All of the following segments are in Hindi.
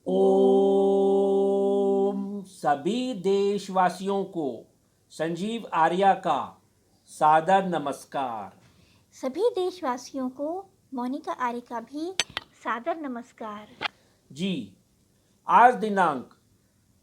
ओम सभी देशवासियों को संजीव आर्या का सादर नमस्कार। सभी देशवासियों को मोनिका आर्य का भी सादर नमस्कार। जी, आज दिनांक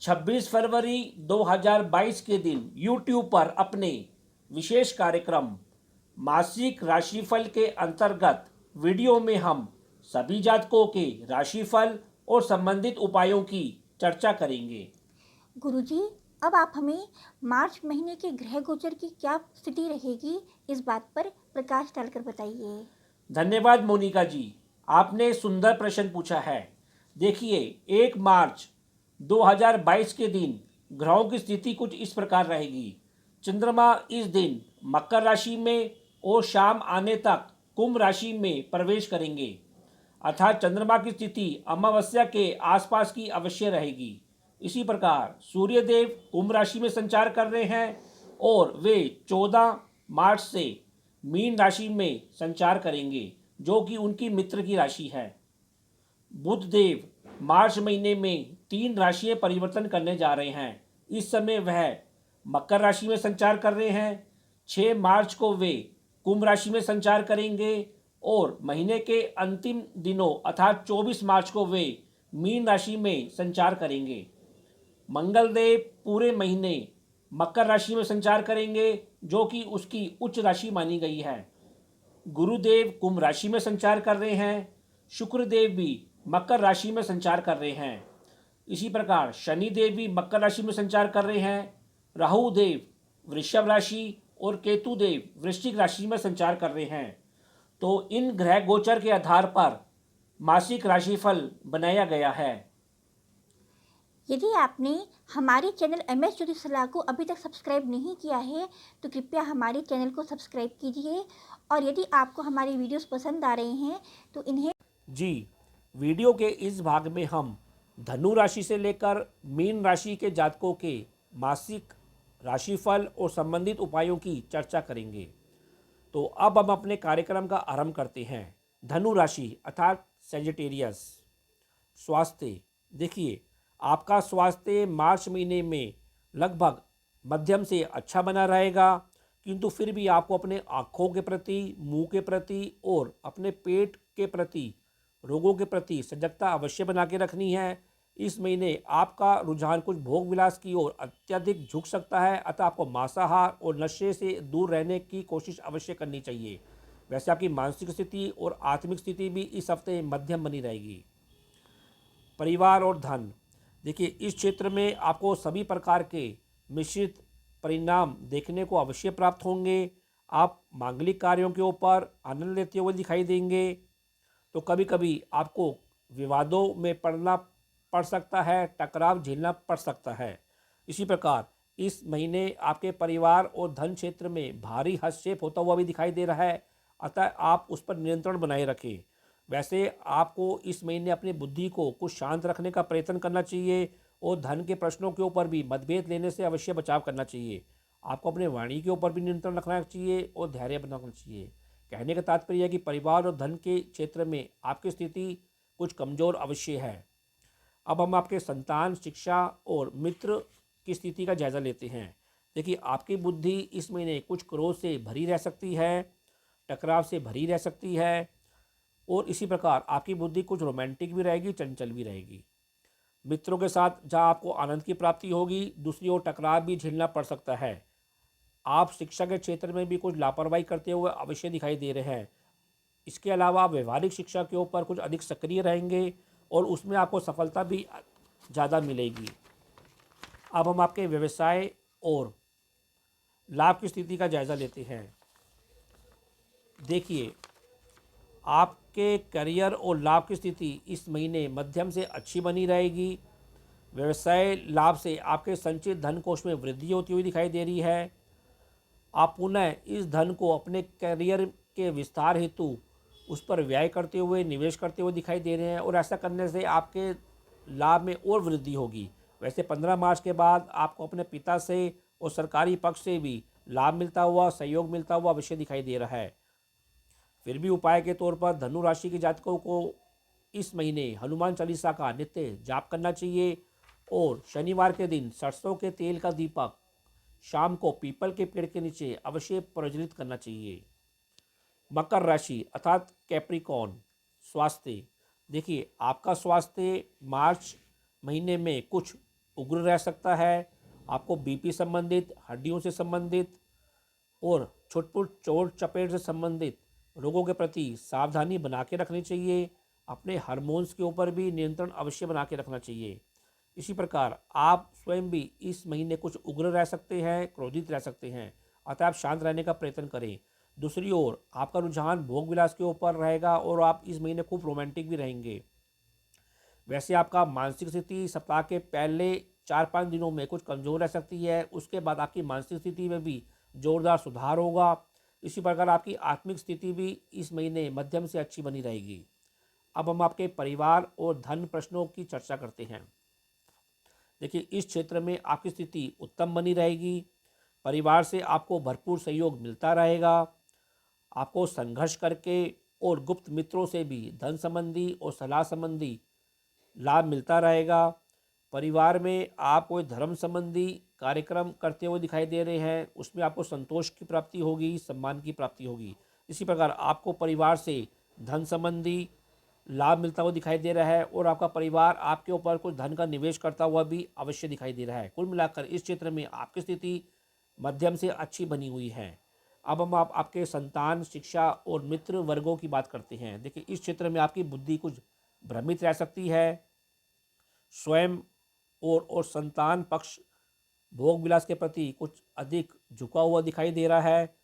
26 फरवरी 2022 के दिन YouTube पर अपने विशेष कार्यक्रम मासिक राशिफल के अंतर्गत वीडियो में हम सभी जातकों के राशिफल और संबंधित उपायों की चर्चा करेंगे। गुरुजी, अब आप हमें मार्च महीने के ग्रह गोचर की क्या स्थिति रहेगी, इस बात पर प्रकाश डालकर बताइए। धन्यवाद मोनिका जी, आपने सुंदर प्रश्न पूछा है। देखिए, 1 मार्च 2022 के दिन ग्रहों की स्थिति कुछ इस प्रकार रहेगी। चंद्रमा इस दिन मकर राशि में और शाम आने तक कुंभ राशि में प्रवेश करेंगे, अर्थात चंद्रमा की स्थिति अमावस्या के आसपास की अवश्य रहेगी। इसी प्रकार सूर्यदेव कुंभ राशि में संचार कर रहे हैं और वे 14 मार्च से मीन राशि में संचार करेंगे, जो कि उनकी मित्र की राशि है। बुध देव मार्च महीने में 3 राशियां परिवर्तन करने जा रहे हैं। इस समय वह मकर राशि में संचार कर रहे हैं। 6 मार्च को वे कुंभ राशि में संचार करेंगे और महीने के अंतिम दिनों अर्थात 24 मार्च को वे मीन राशि में संचार करेंगे। मंगलदेव पूरे महीने मकर राशि में संचार करेंगे, जो कि उसकी उच्च राशि मानी गई है। गुरुदेव कुंभ राशि में संचार कर रहे हैं। शुक्रदेव भी मकर राशि में संचार कर रहे हैं। इसी प्रकार शनिदेव भी मकर राशि में संचार कर रहे हैं। राहु देव वृषभ राशि और केतु देव वृश्चिक राशि में संचार कर रहे हैं। तो इन ग्रह गोचर के आधार पर मासिक राशिफल बनाया गया है। यदि आपने हमारे चैनल MS ज्योतिष सलाह को अभी तक सब्सक्राइब नहीं किया है तो कृपया हमारे चैनल को सब्सक्राइब कीजिए, और यदि आपको हमारे वीडियोस पसंद आ रहे हैं तो इन्हें जी, वीडियो के इस भाग में हम धनु राशि से लेकर मीन राशि के जातकों के मासिक राशिफल और संबंधित उपायों की चर्चा करेंगे। तो अब हम अपने कार्यक्रम का आरंभ करते हैं। धनु राशि अर्थात सेजिटेरियस। स्वास्थ्य, देखिए, आपका स्वास्थ्य मार्च महीने में लगभग मध्यम से अच्छा बना रहेगा, किंतु फिर भी आपको अपने आँखों के प्रति, मुंह के प्रति और अपने पेट के प्रति, रोगों के प्रति सजगता अवश्य बना के रखनी है। इस महीने आपका रुझान कुछ भोग विलास की ओर अत्यधिक झुक सकता है, अतः आपको मांसाहार और नशे से दूर रहने की कोशिश अवश्य करनी चाहिए। वैसे आपकी मानसिक स्थिति और आत्मिक स्थिति भी इस हफ्ते मध्यम बनी रहेगी। परिवार और धन, देखिए, इस क्षेत्र में आपको सभी प्रकार के मिश्रित परिणाम देखने को अवश्य प्राप्त होंगे। आप मांगलिक कार्यों के ऊपर आनंद लेते हुए दिखाई देंगे, तो कभी कभी आपको विवादों में पड़ सकता है, टकराव झेलना पड़ सकता है। इसी प्रकार इस महीने आपके परिवार और धन क्षेत्र में भारी हस्तक्षेप होता हुआ भी दिखाई दे रहा है, अतः आप उस पर नियंत्रण बनाए रखें। वैसे आपको इस महीने अपनी बुद्धि को कुछ शांत रखने का प्रयत्न करना चाहिए और धन के प्रश्नों के ऊपर भी मतभेद लेने से अवश्य बचाव करना चाहिए। आपको अपने वाणी के ऊपर भी नियंत्रण रखना चाहिए और धैर्य बनाना चाहिए। कहने का तात्पर्य है कि परिवार और धन के क्षेत्र में आपकी स्थिति कुछ कमज़ोर अवश्य है। अब हम आपके संतान, शिक्षा और मित्र की स्थिति का जायज़ा लेते हैं। देखिए, आपकी बुद्धि इस महीने कुछ क्रोध से भरी रह सकती है, टकराव से भरी रह सकती है, और इसी प्रकार आपकी बुद्धि कुछ रोमांटिक भी रहेगी, चंचल भी रहेगी। मित्रों के साथ जहाँ आपको आनंद की प्राप्ति होगी, दूसरी ओर टकराव भी झेलना पड़ सकता है। आप शिक्षा के क्षेत्र में भी कुछ लापरवाही करते हुए अवश्य दिखाई दे रहे हैं। इसके अलावा आप व्यवहारिक शिक्षा के ऊपर कुछ अधिक सक्रिय रहेंगे और उसमें आपको सफलता भी ज़्यादा मिलेगी। अब हम आपके व्यवसाय और लाभ की स्थिति का जायज़ा लेते हैं। देखिए, आपके करियर और लाभ की स्थिति इस महीने मध्यम से अच्छी बनी रहेगी। व्यवसाय लाभ से आपके संचित धन कोष में वृद्धि होती हुई दिखाई दे रही है। आप पुनः इस धन को अपने करियर के विस्तार हेतु उस पर व्यय करते हुए, निवेश करते हुए दिखाई दे रहे हैं, और ऐसा करने से आपके लाभ में और वृद्धि होगी। वैसे 15 मार्च के बाद आपको अपने पिता से और सरकारी पक्ष से भी लाभ मिलता हुआ, सहयोग मिलता हुआ अवश्य दिखाई दे रहा है। फिर भी उपाय के तौर पर धनु राशि के जातकों को इस महीने हनुमान चालीसा का नित्य जाप करना चाहिए और शनिवार के दिन सरसों के तेल का दीपक शाम को पीपल के पेड़ के नीचे अवश्य प्रज्वलित करना चाहिए। मकर राशि अर्थात कैप्रिकॉर्न, स्वास्थ्य। देखिए, आपका स्वास्थ्य मार्च महीने में कुछ उग्र रह सकता है। आपको बीपी संबंधित, हड्डियों से संबंधित और छुटपुट चोट चपेट से संबंधित रोगों के प्रति सावधानी बना के रखनी चाहिए। अपने हार्मोन्स के ऊपर भी नियंत्रण अवश्य बना के रखना चाहिए। इसी प्रकार आप स्वयं भी इस महीने कुछ उग्र रह सकते हैं, क्रोधित रह सकते हैं, अतः आप शांत रहने का प्रयत्न करें। दूसरी ओर आपका रुझान भोग विलास के ऊपर रहेगा और आप इस महीने खूब रोमांटिक भी रहेंगे। वैसे आपका मानसिक स्थिति सप्ताह के पहले 4-5 दिनों में कुछ कमज़ोर रह सकती है, उसके बाद आपकी मानसिक स्थिति में भी जोरदार सुधार होगा। इसी प्रकार आपकी आत्मिक स्थिति भी इस महीने मध्यम से अच्छी बनी रहेगी। अब हम आपके परिवार और धन प्रश्नों की चर्चा करते हैं। देखिए, इस क्षेत्र में आपकी स्थिति उत्तम बनी रहेगी। परिवार से आपको भरपूर सहयोग मिलता रहेगा। आपको संघर्ष करके और गुप्त मित्रों से भी धन संबंधी और सलाह संबंधी लाभ मिलता रहेगा। परिवार में आप कोई धर्म संबंधी कार्यक्रम करते हुए दिखाई दे रहे हैं, उसमें आपको संतोष की प्राप्ति होगी, सम्मान की प्राप्ति होगी। इसी प्रकार आपको परिवार से धन संबंधी लाभ मिलता हुआ दिखाई दे रहा है और आपका परिवार आपके ऊपर कुछ धन का निवेश करता हुआ भी अवश्य दिखाई दे रहा है। कुल मिलाकर इस क्षेत्र में आपकी स्थिति मध्यम से अच्छी बनी हुई है। अब हम आपके संतान, शिक्षा और मित्र वर्गों की बात करते हैं। देखिए, इस क्षेत्र में आपकी बुद्धि कुछ भ्रमित रह सकती है। स्वयं और संतान पक्ष भोग विलास के प्रति कुछ अधिक झुका हुआ दिखाई दे रहा है,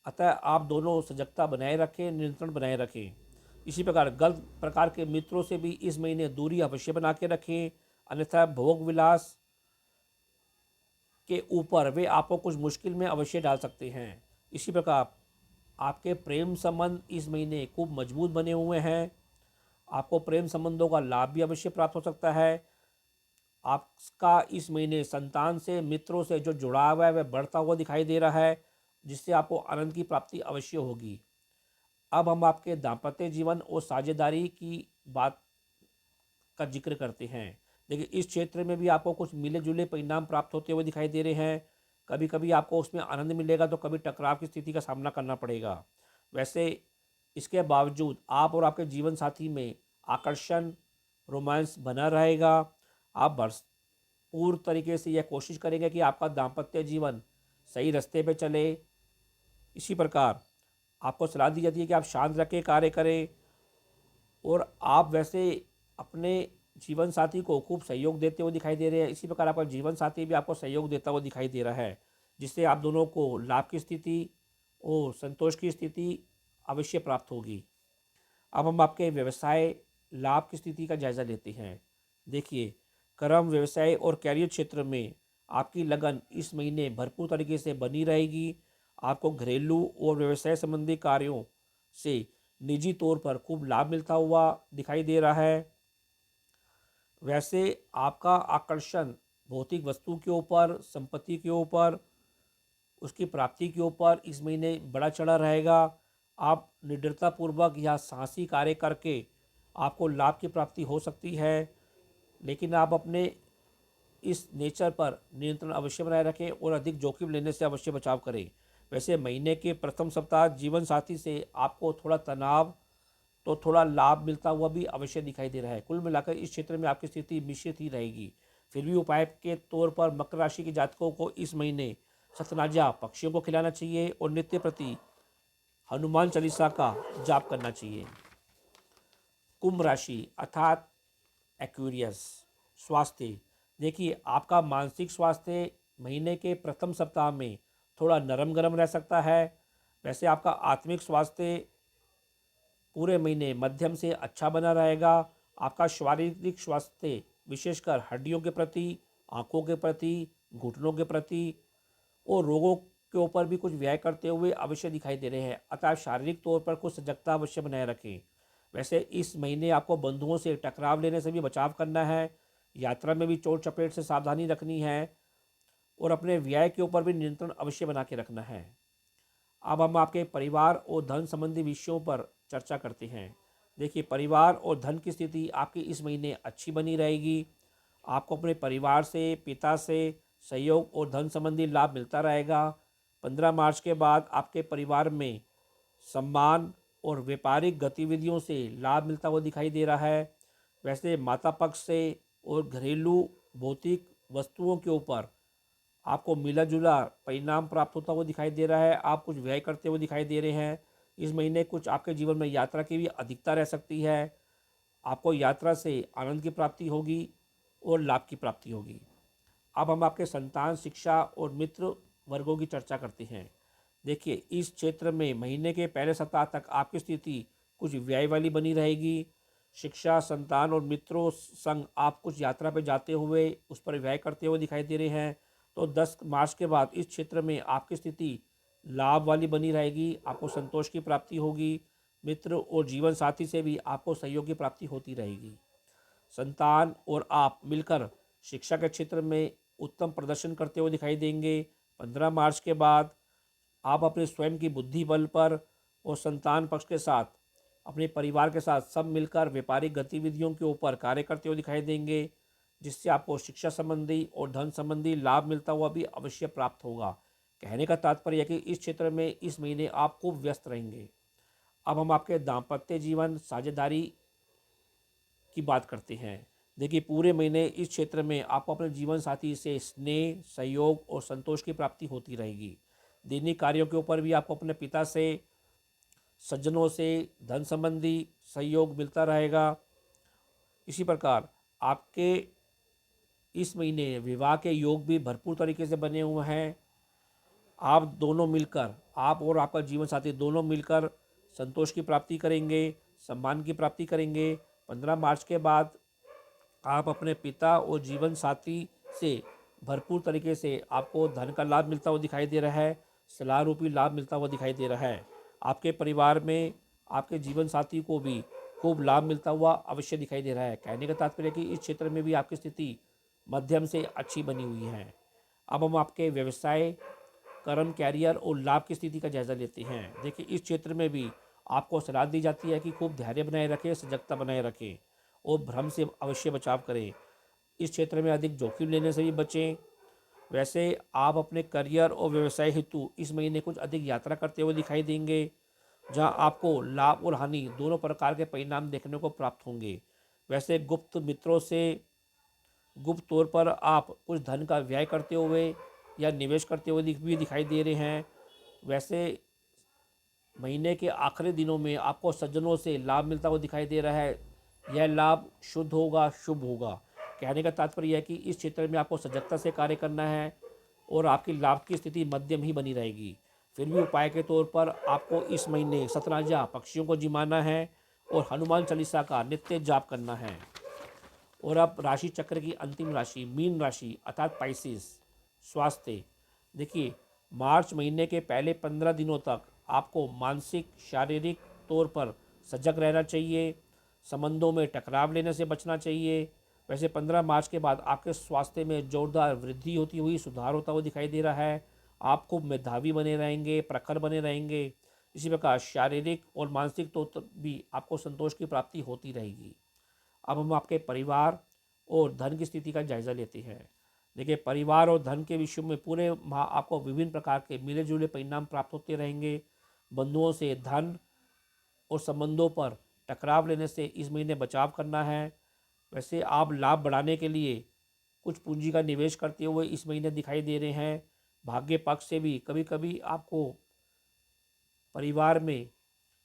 अतः आप दोनों सजगता बनाए रखें, नियंत्रण बनाए रखें। इसी प्रकार गलत प्रकार के मित्रों से भी इस महीने दूरी अवश्य बना के रखें, अन्यथा भोग विलास के ऊपर वे आपको कुछ मुश्किल में अवश्य डाल सकते हैं। इसी प्रकार आपके प्रेम संबंध इस महीने खूब मजबूत बने हुए हैं। आपको प्रेम संबंधों का लाभ भी अवश्य प्राप्त हो सकता है। आपका इस महीने संतान से, मित्रों से जो जुड़ाव है वह बढ़ता हुआ दिखाई दे रहा है, जिससे आपको आनंद की प्राप्ति अवश्य होगी। अब हम आपके दाम्पत्य जीवन और साझेदारी की बात का जिक्र करते हैं। देखिए, इस क्षेत्र में भी आपको कुछ मिले जुले परिणाम प्राप्त होते हुए दिखाई दे रहे हैं। कभी कभी आपको उसमें आनंद मिलेगा तो कभी टकराव की स्थिति का सामना करना पड़ेगा। वैसे इसके बावजूद आप और आपके जीवन साथी में आकर्षण, रोमांस बना रहेगा। आप भरपूर तरीके से यह कोशिश करेंगे कि आपका दाम्पत्य जीवन सही रास्ते पे चले। इसी प्रकार आपको सलाह दी जाती है कि आप शांत रख के कार्य करें और आप वैसे अपने जीवन साथी को खूब सहयोग देते हुए दिखाई दे रहे हैं। इसी प्रकार आपका जीवन साथी भी आपको सहयोग देता हुआ दिखाई दे रहा है, जिससे आप दोनों को लाभ की स्थिति और संतोष की स्थिति अवश्य प्राप्त होगी। अब हम आपके व्यवसाय लाभ की स्थिति का जायज़ा लेते हैं। देखिए, कर्म, व्यवसाय और कैरियर क्षेत्र में आपकी लगन इस महीने भरपूर तरीके से बनी रहेगी। आपको घरेलू और व्यवसाय संबंधी कार्यों से निजी तौर पर खूब लाभ मिलता हुआ दिखाई दे रहा है। वैसे आपका आकर्षण भौतिक वस्तु के ऊपर, संपत्ति के ऊपर, उसकी प्राप्ति के ऊपर इस महीने बड़ा चढ़ा रहेगा। आप निडरतापूर्वक या साहसी कार्य करके आपको लाभ की प्राप्ति हो सकती है, लेकिन आप अपने इस नेचर पर नियंत्रण अवश्य बनाए रखें और अधिक जोखिम लेने से अवश्य बचाव करें। वैसे महीने के प्रथम सप्ताह जीवन साथी से आपको थोड़ा तनाव तो थोड़ा लाभ मिलता हुआ भी अवश्य दिखाई दे रहा है। कुल मिलाकर इस क्षेत्र में आपकी स्थिति मिश्रित ही रहेगी। फिर भी उपाय के तौर पर मकर राशि के जातकों को इस महीने सतनाजा पक्षियों को खिलाना चाहिए और नित्य प्रति हनुमान चालीसा का जाप करना चाहिए। कुंभ राशि अर्थात एक्वेरियस, स्वास्थ्य। देखिए, आपका मानसिक स्वास्थ्य महीने के प्रथम सप्ताह में थोड़ा नरम गरम रह सकता है। वैसे आपका आत्मिक स्वास्थ्य पूरे महीने मध्यम से अच्छा बना रहेगा। आपका शारीरिक स्वास्थ्य विशेषकर हड्डियों के प्रति, आँखों के प्रति, घुटनों के प्रति और रोगों के ऊपर भी कुछ व्यय करते हुए अवश्य दिखाई दे रहे हैं, अतः आप शारीरिक तौर पर कुछ सजगता अवश्य बनाए रखें। वैसे इस महीने आपको बंधुओं से टकराव लेने से भी बचाव करना है, यात्रा में भी चोट चपेट से सावधानी रखनी है और अपने व्यय के ऊपर भी नियंत्रण अवश्य बना के रखना है। अब हम आपके परिवार और धन संबंधी विषयों पर चर्चा करते हैं। देखिए, परिवार और धन की स्थिति आपकी इस महीने अच्छी बनी रहेगी। आपको अपने परिवार से, पिता से सहयोग और धन संबंधी लाभ मिलता रहेगा। 15 मार्च के बाद आपके परिवार में सम्मान और व्यापारिक गतिविधियों से लाभ मिलता हुआ दिखाई दे रहा है। वैसे माता पक्ष से और घरेलू भौतिक वस्तुओं के ऊपर आपको मिला जुला परिणाम प्राप्त होता हुआ दिखाई दे रहा है। आप कुछ व्यय करते हुए दिखाई दे रहे हैं। इस महीने कुछ आपके जीवन में यात्रा की भी अधिकता रह सकती है। आपको यात्रा से आनंद की प्राप्ति होगी और लाभ की प्राप्ति होगी। अब हम आपके संतान, शिक्षा और मित्र वर्गों की चर्चा करते हैं। देखिए, इस क्षेत्र में महीने के पहले सप्ताह तक आपकी स्थिति कुछ व्यय वाली बनी रहेगी। शिक्षा, संतान और मित्रों संग आप कुछ यात्रा पर जाते हुए उस पर व्यय करते हुए दिखाई दे रहे हैं। तो 10 मार्च के बाद इस क्षेत्र में आपकी स्थिति लाभ वाली बनी रहेगी। आपको संतोष की प्राप्ति होगी। मित्र और जीवन साथी से भी आपको सहयोग की प्राप्ति होती रहेगी। संतान और आप मिलकर शिक्षा के क्षेत्र में उत्तम प्रदर्शन करते हुए दिखाई देंगे। 15 मार्च के बाद आप अपने स्वयं की बुद्धि बल पर और संतान पक्ष के साथ, अपने परिवार के साथ सब मिलकर व्यापारिक गतिविधियों के ऊपर कार्य करते हुए दिखाई देंगे, जिससे आपको शिक्षा संबंधी और धन संबंधी लाभ मिलता हुआ भी अवश्य प्राप्त होगा। कहने का तात्पर्य है कि इस क्षेत्र में इस महीने आप खूब व्यस्त रहेंगे। अब हम आपके दाम्पत्य जीवन, साझेदारी की बात करते हैं। देखिए, पूरे महीने इस क्षेत्र में आपको अपने जीवन साथी से स्नेह, सहयोग और संतोष की प्राप्ति होती रहेगी। दैनिक कार्यों के ऊपर भी आपको अपने पिता से, सज्जनों से धन संबंधी सहयोग मिलता रहेगा। इसी प्रकार आपके इस महीने विवाह के योग भी भरपूर तरीके से बने हुए हैं। आप दोनों मिलकर, आप और आपका जीवन साथी दोनों मिलकर संतोष की प्राप्ति करेंगे, सम्मान की प्राप्ति करेंगे। 15 मार्च के बाद आप अपने पिता और जीवन साथी से भरपूर तरीके से आपको धन का लाभ मिलता हुआ दिखाई दे रहा है, सलाह रूपी लाभ मिलता हुआ दिखाई दे रहा है। आपके परिवार में आपके जीवन साथी को भी खूब लाभ मिलता हुआ अवश्य दिखाई दे रहा है। कहने का तात्पर्य है कि इस क्षेत्र में भी आपकी स्थिति मध्यम से अच्छी बनी हुई है। अब हम आपके व्यवसाय, कर्म, कैरियर और लाभ की स्थिति का जायजा लेते हैं। देखिए, इस क्षेत्र में भी आपको सलाह दी जाती है कि खूब धैर्य बनाए रखें, सजगता बनाए रखें और भ्रम से अवश्य बचाव करें। इस क्षेत्र में अधिक जोखिम लेने से भी बचें। वैसे आप अपने करियर और व्यवसाय हेतु इस महीने कुछ अधिक यात्रा करते हुए दिखाई देंगे, जहां आपको लाभ और हानि दोनों प्रकार के परिणाम देखने को प्राप्त होंगे। वैसे गुप्त मित्रों से गुप्त तौर पर आप कुछ धन का व्यय करते हुए या निवेश करते हुए भी दिखाई दे रहे हैं। वैसे महीने के आखिरी दिनों में आपको सज्जनों से लाभ मिलता हुआ दिखाई दे रहा है। यह लाभ शुद्ध होगा, शुभ होगा। कहने का तात्पर्य है कि इस क्षेत्र में आपको सजगता से कार्य करना है और आपकी लाभ की स्थिति मध्यम ही बनी रहेगी। फिर भी उपाय के तौर पर आपको इस महीने सतराजा पक्षियों को जिमाना है और हनुमान चालीसा का नित्य जाप करना है। और अब राशि चक्र की अंतिम राशि मीन राशि अर्थात पाइसेस। स्वास्थ्य, देखिए, मार्च महीने के पहले 15 दिनों तक आपको मानसिक, शारीरिक तौर पर सजग रहना चाहिए। संबंधों में टकराव लेने से बचना चाहिए। वैसे 15 मार्च के बाद आपके स्वास्थ्य में जोरदार वृद्धि होती हुई, सुधार होता हुआ दिखाई दे रहा है। आप खूब मेधावी बने रहेंगे, प्रखर बने रहेंगे। इसी प्रकार शारीरिक और मानसिक तौर पर भी आपको संतोष की प्राप्ति होती रहेगी। अब हम आपके परिवार और धन की स्थिति का जायजा लेते हैं। देखिए, परिवार और धन के विषयों में पूरे माह आपको विभिन्न प्रकार के मिले जुले परिणाम प्राप्त होते रहेंगे। बंधुओं से धन और संबंधों पर टकराव लेने से इस महीने बचाव करना है। वैसे आप लाभ बढ़ाने के लिए कुछ पूंजी का निवेश करते हुए इस महीने दिखाई दे रहे हैं। भाग्य पक्ष से भी कभी कभी आपको परिवार में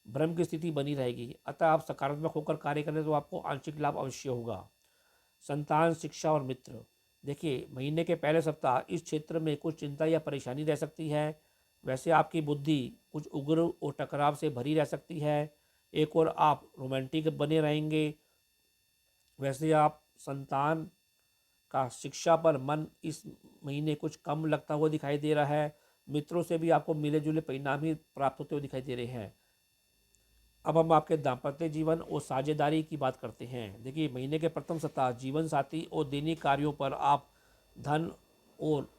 भ्रम की स्थिति बनी रहेगी, अतः आप सकारात्मक होकर कार्य करें तो आपको आंशिक लाभ अवश्य होगा। संतान, शिक्षा और मित्र, देखिए, महीने के पहले सप्ताह इस क्षेत्र में कुछ चिंता या परेशानी रह सकती है। वैसे आपकी बुद्धि कुछ उग्र और टकराव से भरी रह सकती है। एक और आप रोमांटिक बने रहेंगे। वैसे आप संतान का शिक्षा पर मन इस महीने कुछ कम लगता हुआ दिखाई दे रहा है। मित्रों से भी आपको मिले जुले परिणाम ही प्राप्त होते हुए दिखाई दे रहे हैं। अब हम आपके दाम्पत्य जीवन और साझेदारी की बात करते हैं। देखिए, महीने के प्रथम सप्ताह जीवन साथी और दैनिक कार्यों पर आप धन और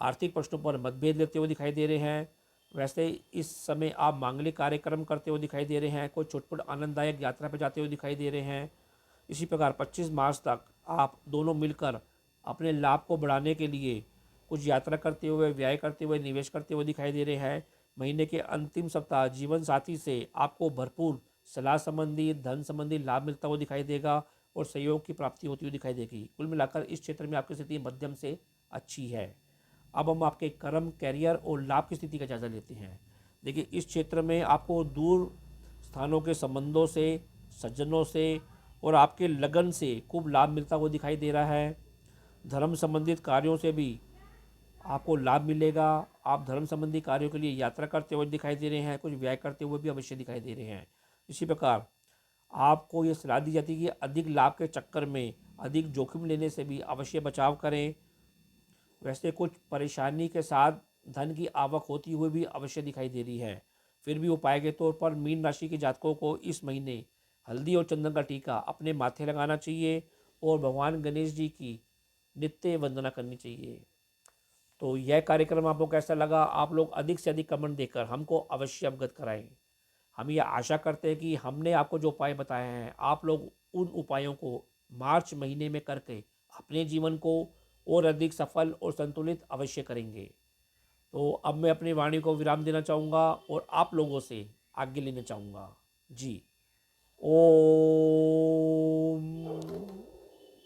आर्थिक प्रश्नों पर मतभेद लेते हुए दिखाई दे रहे हैं। वैसे इस समय आप मांगलिक कार्यक्रम करते हुए दिखाई दे रहे हैं, कोई छुटपुट आनंददायक यात्रा पर जाते हुए दिखाई दे रहे हैं। इसी प्रकार 25 मार्च तक आप दोनों मिलकर अपने लाभ को बढ़ाने के लिए कुछ यात्रा करते हुए, व्यय करते हुए, निवेश करते हुए दिखाई दे रहे हैं। महीने के अंतिम सप्ताह जीवन साथी से आपको भरपूर सलाह संबंधी, धन संबंधी लाभ मिलता हुआ दिखाई देगा और सहयोग की प्राप्ति होती हुई दिखाई देगी। कुल मिलाकर इस क्षेत्र में आपकी स्थिति मध्यम से अच्छी है। अब हम आपके कर्म, कैरियर और लाभ की स्थिति का जायजा लेते हैं। देखिए, इस क्षेत्र में आपको दूर स्थानों के संबंधों से, सज्जनों से और आपके लगन से खूब लाभ मिलता हुआ दिखाई दे रहा है। धर्म संबंधित कार्यों से भी आपको लाभ मिलेगा। आप धर्म संबंधी कार्यों के लिए यात्रा करते हुए दिखाई दे रहे हैं, कुछ व्यय करते हुए भी अवश्य दिखाई दे रहे हैं। इसी प्रकार आपको ये सलाह दी जाती है कि अधिक लाभ के चक्कर में अधिक जोखिम लेने से भी अवश्य बचाव करें। वैसे कुछ परेशानी के साथ धन की आवक होती हुई भी अवश्य दिखाई दे रही है। फिर भी उपाय के तौर पर मीन राशि के जातकों को इस महीने हल्दी और चंदन का टीका अपने माथे लगाना चाहिए और भगवान गणेश जी की नित्य वंदना करनी चाहिए। तो यह कार्यक्रम आपको कैसा लगा? आप लोग अधिक से अधिक कमेंट देकर हमको अवश्य अवगत कराएं। हम ये आशा करते हैं कि हमने आपको जो उपाय बताए हैं, आप लोग उन उपायों को मार्च महीने में करके अपने जीवन को और अधिक सफल और संतुलित अवश्य करेंगे। तो अब मैं अपनी वाणी को विराम देना चाहूँगा और आप लोगों से आज्ञा लेना चाहूँगा। जी, ओम।